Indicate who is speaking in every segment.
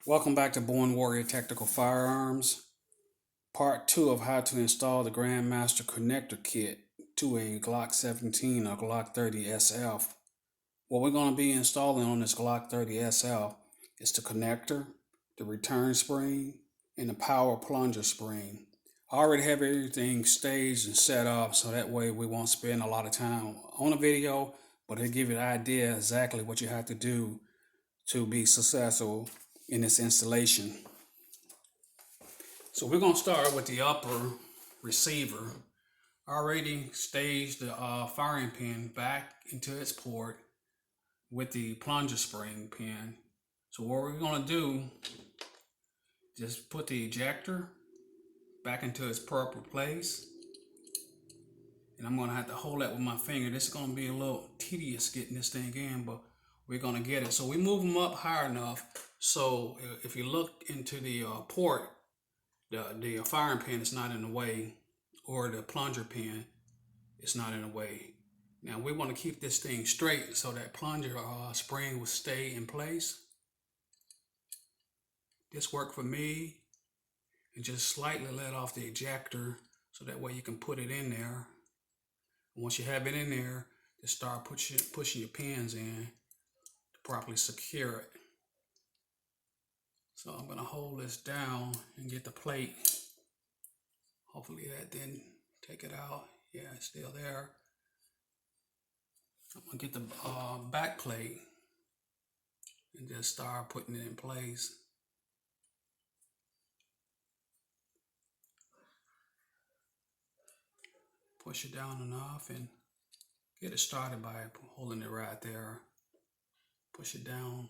Speaker 1: Welcome back to Borne Warrior Tactical Firearms, part 2 of how to install the Grandmaster connector kit to a Glock 17 or Glock 30SF. What we're going to be installing on this Glock 30SF is the connector, the return spring, and the power plunger spring. I already have everything staged and set up so that way we won't spend a lot of time on a video, but it'll give you an idea exactly what you have to do to be successful in this installation. So we're going to start with the upper receiver. I already staged the firing pin back into its port with the plunger spring pin. So what we're going to do, just put the ejector back into its proper place. And I'm going to have to hold that with my finger. This is going to be a little tedious getting this thing in, but we're going to get it. So we move them up high enough. So if you look into the port, the firing pin is not in the way, or the plunger pin is not in the way. Now we want to keep this thing straight so that plunger spring will stay in place. This worked for me. And just slightly let off the ejector so that way you can put it in there. And once you have it in there, just start pushing your pins in to properly secure it. So I'm going to hold this down and get the plate. Hopefully that didn't take it out. Yeah, it's still there. I'm going to get the back plate and just start putting it in place. Push it down enough and get it started by holding it right there. Push it down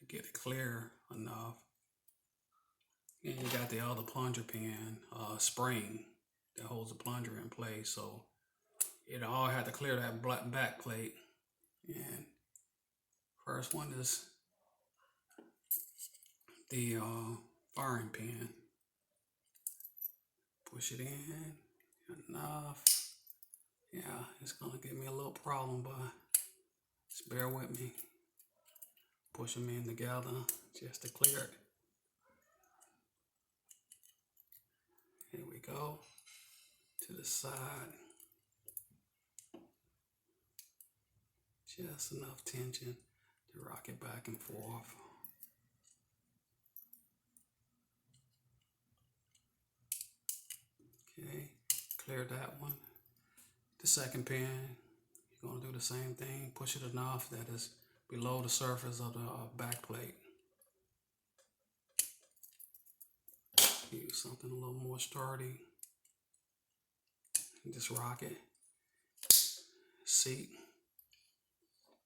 Speaker 1: to get it clear enough. And you got the other plunger pin spring that holds the plunger in place. So it all had to clear that black back plate. And first one is the firing pin. Push it in enough. Yeah, it's gonna give me a little problem, but just bear with me. Push them in together just to clear it. Here we go. To the side. Just enough tension to rock it back and forth. Okay, clear that one. The second pin, you're going to do the same thing. Push it enough that it's below the surface of the back plate. Use something a little more sturdy. And just rock it. Seat.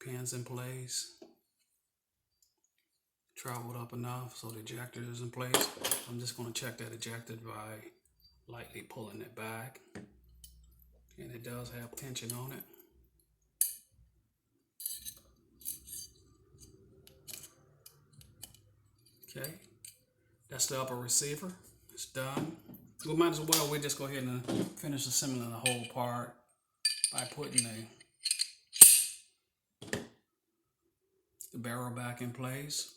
Speaker 1: Pins in place. Traveled up enough so the ejector is in place. I'm just going to check that ejector by lightly pulling it back. And it does have tension on it. Okay, that's the upper receiver. It's done. We might as well, we just go ahead and finish assembling the whole part by putting the barrel back in place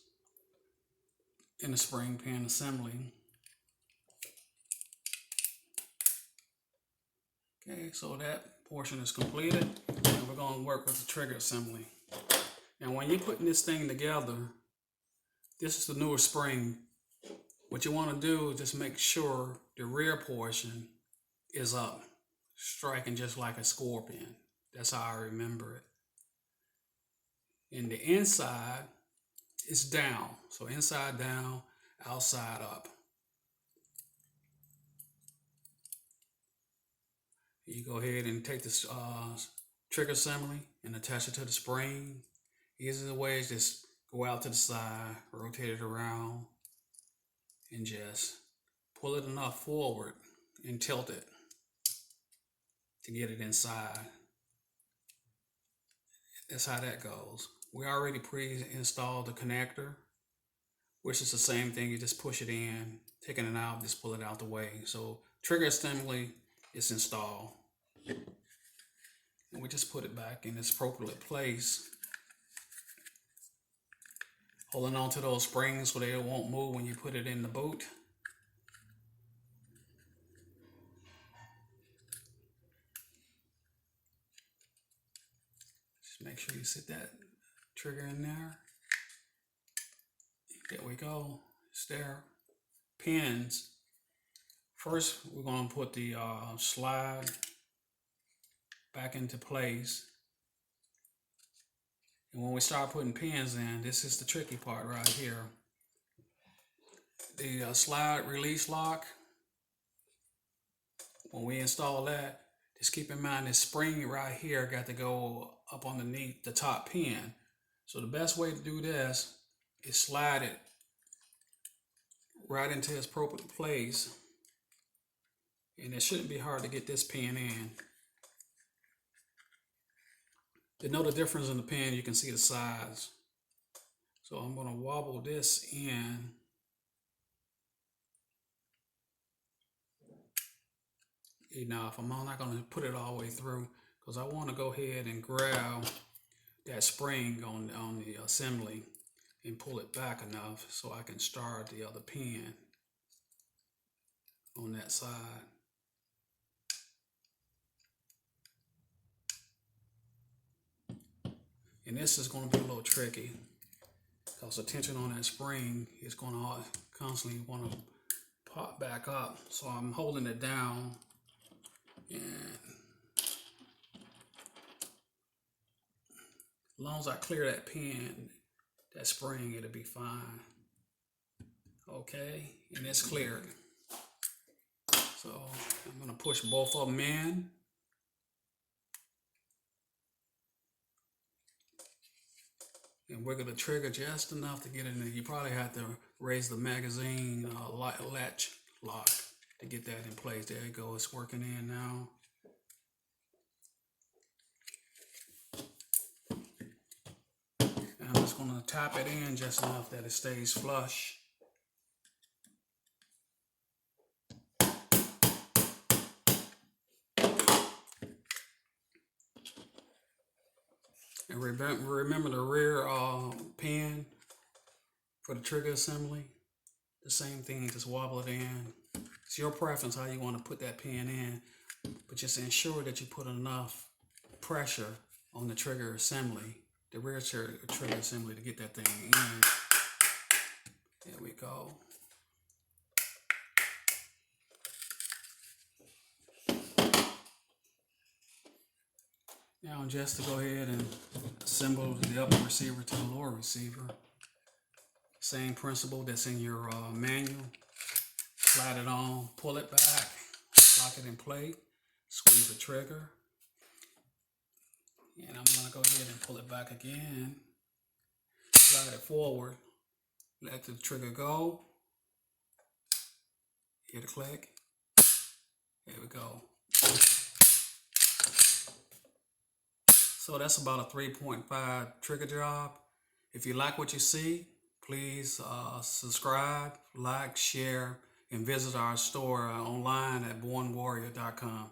Speaker 1: and the spring pin assembly. Okay, so that portion is completed, and we're going to work with the trigger assembly. Now when you're putting this thing together, this is the newer spring. What you want to do is just make sure the rear portion is up, striking just like a scorpion. That's how I remember it. And the inside is down. So inside down, outside up. You go ahead and take this trigger assembly and attach it to the spring. Easiest way is just go out to the side, rotate it around, and just pull it enough forward and tilt it to get it inside. That's how that goes. We already pre-installed the connector, which is the same thing. You just push it in, taking it out, just pull it out the way. So trigger assembly is installed. And we just put it back in its appropriate place. holding on to those springs so they won't move when you put it in the boot. Just make sure you sit that trigger in there. There we go. It's there. Pins. First, we're going to put the slide back into place. And when we start putting pins in, this is the tricky part right here. The slide release lock, when we install that, just keep in mind this spring right here got to go up underneath the top pin. So the best way to do this is slide it right into its appropriate place. And it shouldn't be hard to get this pin in. To know the difference in the pin, you can see the size. So I'm going to wobble this in. Enough. I'm not going to put it all the way through because I want to go ahead and grab that spring on the assembly and pull it back enough so I can start the other pin on that side. And this is going to be a little tricky because the tension on that spring is going to constantly want to pop back up. So I'm holding it down, and as long as I clear that pin, that spring, it'll be fine. Okay, and it's cleared. So I'm going to push both of them in. And wiggle the trigger just enough to get in there. You probably have to raise the magazine latch lock to get that in place. There you go, it's working in now. And I'm just going to tap it in just enough that it stays flush. And remember the rear pin for the trigger assembly. The same thing, just wobble it in. It's your preference how you want to put that pin in, but just ensure that you put enough pressure on the trigger assembly, the rear trigger assembly, to get that thing in. There we go. Now just to go ahead and assemble the upper receiver to the lower receiver. Same principle that's in your manual. Slide it on, pull it back, lock it in place, squeeze the trigger. And I'm going to go ahead and pull it back again. Slide it forward, let the trigger go. Hit a click. There we go. So that's about a 3.5 trigger job. If you like what you see, please subscribe, like, share, and visit our store online at bornewarrior.com.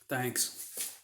Speaker 1: Thanks.